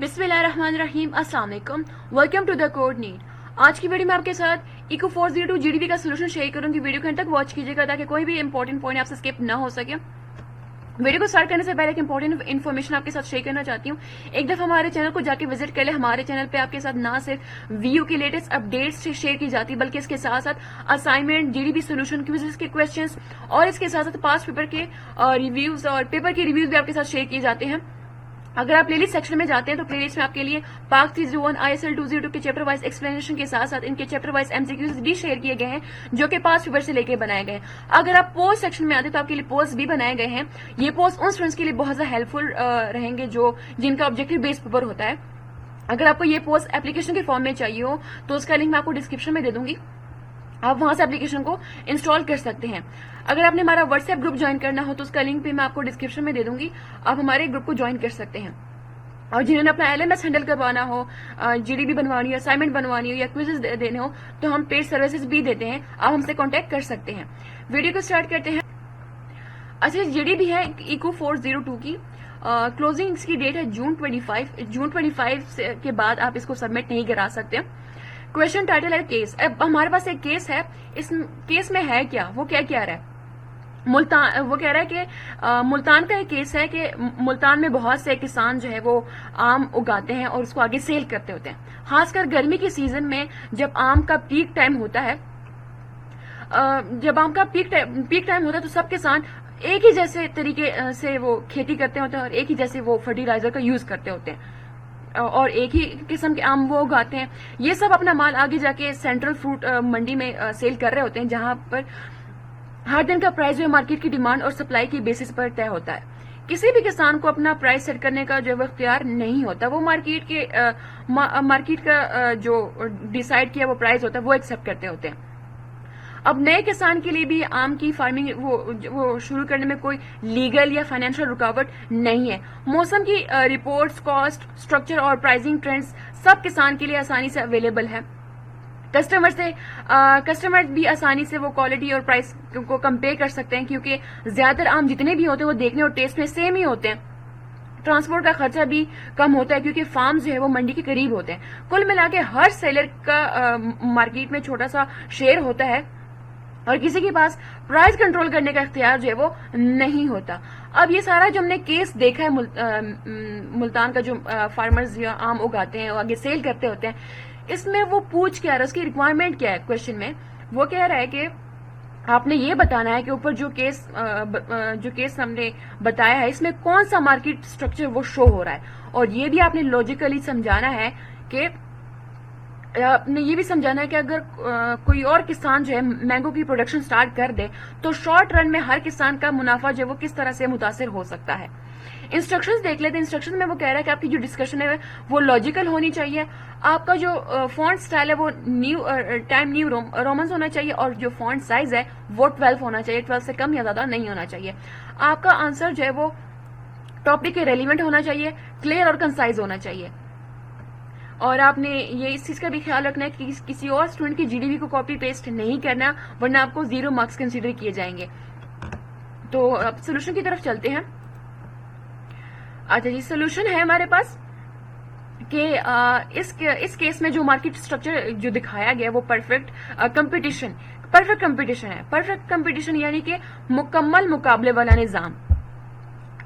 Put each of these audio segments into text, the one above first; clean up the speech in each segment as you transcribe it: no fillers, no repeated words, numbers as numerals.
बिस्मिल्लाहिर्रहमानिर्रहीम अस्सलाम वालेकुम, welcome to the code need. आज की वीडियो में आपके साथ इको 402 जीडीपी का सोल्यूशन शेयर करूंगी। वीडियो को अंत तक वॉच कीजिएगा ताकि कोई भी इंपॉर्टेंट पॉइंट आपसे स्किप ना हो सके। वीडियो को स्टार्ट करने से पहले एक इंपॉर्टेंट इन्फॉर्मेशन आपके साथ शेयर करना चाहती हूँ। एक दफा हमारे चैनल को जाके विजिट कर ले। हमारे चैनल पे आपके साथ ना सिर्फ वीयू की लेटेस्ट अपडेट्स शेयर की जाती बल्कि इसके साथ साथ असाइनमेंट, जीडीपी सोल्यूशन, क्विज़ेस के क्वेश्चंस और इसके साथ साथ पास्ट पेपर के रिव्यूज और पेपर के रिव्यूज भी आपके साथ शेयर किए जाते हैं। अगर आप प्लेलिस्ट सेक्शन में जाते हैं तो प्लेलिस्ट में आपके लिए पाक 301 ISL 202 के चैप्टर वाइज एक्सप्लेनेशन के साथ साथ इनके चैप्टर वाइज एमसीक्यूज भी शेयर किए गए हैं जो कि पास्ट पेपर से लेकर बनाए गए हैं। अगर आप पोस्ट सेक्शन में आते तो आपके लिए पोस्ट भी बनाए गए हैं। ये पोस्ट उन स्टूडेंट्स के लिए बहुत ज्यादा हेल्पफुल रहेंगे जिनका ऑब्जेक्टिव बेस्ड पेपर होता है। अगर आपको ये पोस्ट एप्लीकेशन के फॉर्म में चाहिए हो तो उसका लिंक मैं आपको डिस्क्रिप्शन में दे दूंगी, आप वहां से एप्लीकेशन को इंस्टॉल कर सकते हैं। अगर आपने हमारा व्हाट्सएप ग्रुप ज्वाइन करना हो तो उसका लिंक भी मैं आपको डिस्क्रिप्शन में दे दूंगी, आप हमारे ग्रुप को ज्वाइन कर सकते हैं। और जिन्होंने अपना LMS हैंडल करवाना हो, जीडीपी बनवानी हो, असाइनमेंट बनवानी हो या क्विजेस देने हो तो हम पेड सर्विसेज भी देते हैं, आप हमसे कांटेक्ट कर सकते हैं। वीडियो को स्टार्ट करते हैं। अच्छा, जीडीपी है इको 402 की क्लोजिंग इसकी डेट है जून 25 के बाद आप इसको सबमिट नहीं करा सकते। क्वेश्चन टाइटल है केस। अब हमारे पास एक केस है, इस केस में है क्या, वो क्या कह रहा है मुल्तान, वो कह रहा है कि मुल्तान का एक केस है कि मुल्तान में बहुत से किसान जो है वो आम उगाते हैं और उसको आगे सेल करते होते हैं। खासकर गर्मी के सीजन में जब आम का पीक टाइम होता है, तो सब किसान एक ही जैसे तरीके से वो खेती करते होते हैं और एक ही जैसे वो फर्टिलाइजर का यूज करते होते हैं और एक ही किस्म के आम वो उगाते हैं। ये सब अपना माल आगे जाके सेंट्रल फ्रूट मंडी में सेल कर रहे होते हैं, जहां पर हर दिन का प्राइस जो मार्केट की डिमांड और सप्लाई की बेसिस पर तय होता है। किसी भी किसान को अपना प्राइस सेट करने का जो इख्तियार नहीं होता, वो मार्केट का जो डिसाइड किया वो प्राइस होता है वो एक्सेप्ट करते होते हैं। अब नए किसान के लिए भी आम की फार्मिंग वो शुरू करने में कोई लीगल या फाइनेंशियल रुकावट नहीं है। मौसम की रिपोर्ट्स, कॉस्ट स्ट्रक्चर और प्राइसिंग ट्रेंड्स सब किसान के लिए आसानी से अवेलेबल है। कस्टमर भी आसानी से वो क्वालिटी और प्राइस को कंपेयर कर सकते हैं, क्योंकि ज्यादातर आम जितने भी होते हैं वो देखने और टेस्ट में सेम ही होते हैं। ट्रांसपोर्ट का खर्चा भी कम होता है क्योंकि फार्म जो है वो मंडी के करीब होते हैं। कुल मिला के हर सेलर का मार्केट में छोटा सा शेयर होता है और किसी के पास प्राइस कंट्रोल करने का इख्तियार जो है वो नहीं होता। अब ये सारा जो हमने केस देखा है मुल्तान का, जो फार्मर्स या आम उगाते हैं और आगे सेल करते होते हैं, इसमें वो पूछ क्या रहा है, उसकी रिक्वायरमेंट क्या है। क्वेश्चन में वो कह रहा है कि आपने ये बताना है कि ऊपर जो केस हमने बताया है इसमें कौन सा मार्केट स्ट्रक्चर वो शो हो रहा है, और ये भी आपने लॉजिकली समझाना है कि आपने ये भी समझाना है कि अगर कोई और किसान जो है मैंगो की प्रोडक्शन स्टार्ट कर दे तो शॉर्ट रन में हर किसान का मुनाफा जो है वो किस तरह से मुतासिर हो सकता है। इंस्ट्रक्शंस देख लेते हैं। इंस्ट्रक्शन में वो कह रहा है कि आपकी जो डिस्कशन है वो लॉजिकल होनी चाहिए, आपका जो फॉन्ट स्टाइल है वो न्यू रोमन्स होना चाहिए और जो फॉन्ट साइज है वो 12 होना चाहिए, 12 से कम या ज्यादा नहीं होना चाहिए। आपका आंसर जो है वो टॉपिक के रेलिवेंट होना चाहिए, क्लियर और कंसाइज होना चाहिए, और आपने ये इस चीज का भी ख्याल रखना है कि किसी और स्टूडेंट की जीडीपी को कॉपी पेस्ट नहीं करना, वरना आपको 0 मार्क्स कंसीडर किए जाएंगे। तो अब सोल्यूशन की तरफ चलते हैं। अच्छा जी, सोल्यूशन है हमारे पास कि इस केस में जो मार्केट स्ट्रक्चर जो दिखाया गया वो परफेक्ट कंपटीशन है। परफेक्ट कंपटीशन यानी कि मुकम्मल मुकाबले वाला निजाम।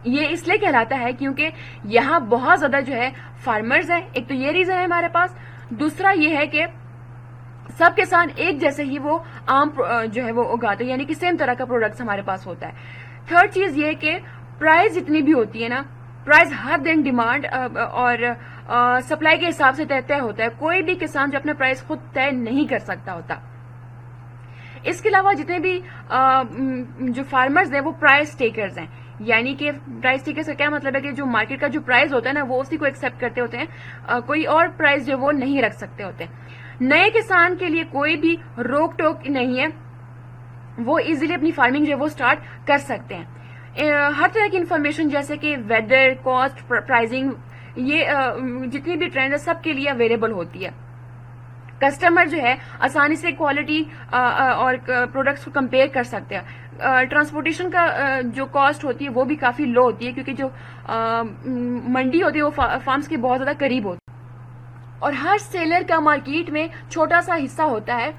ये इसलिए कहलाता है क्योंकि यहाँ बहुत ज्यादा जो है फार्मर्स हैं, एक तो ये रीजन है हमारे पास। दूसरा ये है कि सब किसान एक जैसे ही वो आम जो है वो उगाते हैं, यानी कि सेम तरह का प्रोडक्ट्स हमारे पास होता है। थर्ड चीज ये कि प्राइस जितनी भी होती है ना, प्राइस हर दिन डिमांड और सप्लाई के हिसाब से तय होता है। कोई भी किसान जो अपना प्राइस खुद तय नहीं कर सकता होता। इसके अलावा जितने भी जो फार्मर्स हैं वो प्राइस टेकर्स हैं, यानी कि प्राइस टेकर्स का क्या मतलब है कि जो मार्केट का जो प्राइस होता है ना वो उसी को एक्सेप्ट करते होते हैं, कोई और प्राइस जो वो नहीं रख सकते होते। नए किसान के लिए कोई भी रोक टोक नहीं है, वो इजीली अपनी फार्मिंग जो है वो स्टार्ट कर सकते हैं। हर तरह की इंफॉर्मेशन जैसे कि वेदर, कॉस्ट, प्राइसिंग, ये जितनी भी ट्रेंड है सबके लिए अवेलेबल होती है। کسٹمر جو ہے آسانی سے کوالٹی اور پروڈکٹس کو کمپیئر کر سکتے ہیں. ٹرانسپورٹیشن کا جو کاسٹ ہوتی ہے وہ بھی کافی لو ہوتی ہے کیونکہ جو منڈی ہوتی ہے وہ فارمز کے بہت زیادہ قریب ہوتی ہے اور ہر سیلر کا مارکیٹ میں چھوٹا سا حصہ ہوتا ہے.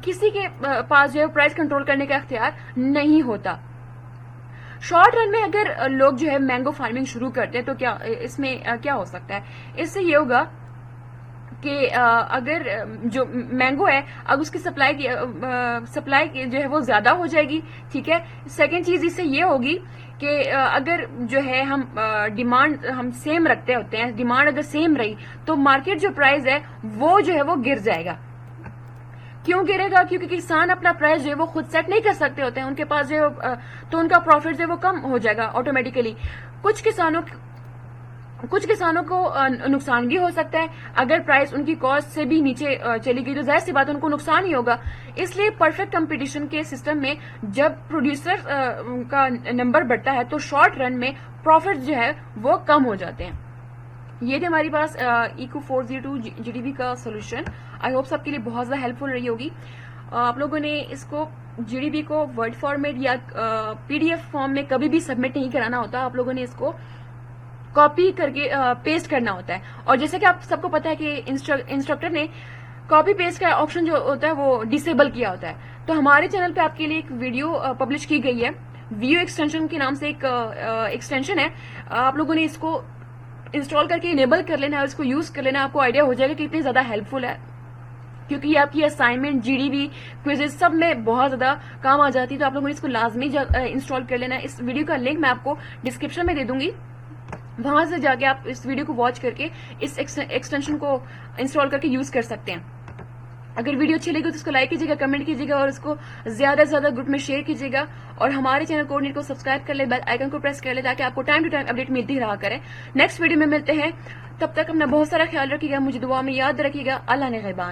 کسی کے پاس جو ہے پرائس کنٹرول کرنے کا اختیار نہیں ہوتا. شارٹ رن میں اگر لوگ جو ہے مینگو فارمنگ شروع کرتے ہیں تو کیا اس میں کیا ہو سکتا ہے؟ اس سے یہ ہوگا کہ اگر جو مینگو ہے اب اس کی سپلائی جو ہے وہ زیادہ ہو جائے گی. ٹھیک ہے. سیکنڈ چیز اس سے یہ ہوگی کہ اگر جو ہے ہم ڈیمانڈ ہم سیم رکھتے ہوتے ہیں, ڈیمانڈ اگر سیم رہی تو مارکیٹ جو پرائز ہے وہ جو ہے وہ گر جائے گا. کیوں گرے گا؟ کیونکہ کسان اپنا پرائز جو ہے وہ خود سیٹ نہیں کر سکتے ہوتے ہیں, ان کے پاس جو تو ان کا پروفٹ جو ہے وہ کم ہو جائے گا آٹومیٹیکلی. کچھ کسانوں کو نقصان بھی ہو سکتا ہے. اگر پرائز ان کی کاسٹ سے بھی نیچے چلی گئی تو ظاہر سی بات ان کو نقصان ہی ہوگا. اس لیے پرفیکٹ کمپٹیشن کے سسٹم میں جب پروڈیوسر کا نمبر بڑھتا ہے تو شارٹ رن میں پروفٹ جو ہے وہ کم ہو جاتے ہیں. یہ تھے ہماری پاس ایکو 402 GDP کا سولوشن. آئی ہوپ سب کے لیے بہت زیادہ ہیلپ فل رہی ہوگی. آپ لوگوں نے اس کو GDP کو ورڈ فارمیٹ یا PDF فارم میں کبھی بھی سبمٹ نہیں کرانا ہوتا. آپ لوگوں نے اس کو کاپی کر کے پیسٹ کرنا ہوتا ہے. اور جیسے کہ آپ سب کو پتا ہے کہ انسٹرکٹر نے کاپی پیسٹ کا آپشن جو ہوتا ہے وہ ڈسیبل کیا ہوتا ہے. تو ہمارے چینل پہ آپ کے لیے ایک ویڈیو پبلش کی گئی ہے. ویو ایکسٹینشن کے نام سے ایک ایکسٹینشن ہے. آپ لوگوں نے اس کو انسٹال کر کے انیبل کر لینا ہے اور اس کو یوز کر لینا. آپ کو آئیڈیا ہو جائے گا کہ اتنی زیادہ ہیلپ فل ہے کیونکہ یہ آپ کی اسائنمنٹ, GDP, کوئزز سب میں بہت زیادہ کام آ جاتی ہے. تو آپ لوگوں نے اس کو لازمی انسٹال کر لینا ہے. اس ویڈیو کا لنک میں آپ کو ڈسکرپشن میں دے دوں گی, وہاں سے جا کے آپ اس ویڈیو کو واچ کر کے اس ایکسٹینشن کو انسٹال کر کے یوز کر سکتے ہیں. اگر ویڈیو اچھی لگی تو اس کو لائک کیجیے گا, کمنٹ کیجیے گا اور اس کو زیادہ سے زیادہ گروپ میں شیئر کیجیے گا. اور ہمارے چینل کوآرڈینیٹ کو سبسکرائب کر لیں, بیل آئیکن کو پریس کر لیں تاکہ آپ کو ٹائم ٹو ٹائم اپڈیٹ ملتی رہا کرے. نیکسٹ ویڈیو میں ملتے ہیں, تب تک اپنا بہت سارا خیال رکھیے گا, مجھے دعا میں یاد رکھیے گا. اللہ نگہبان.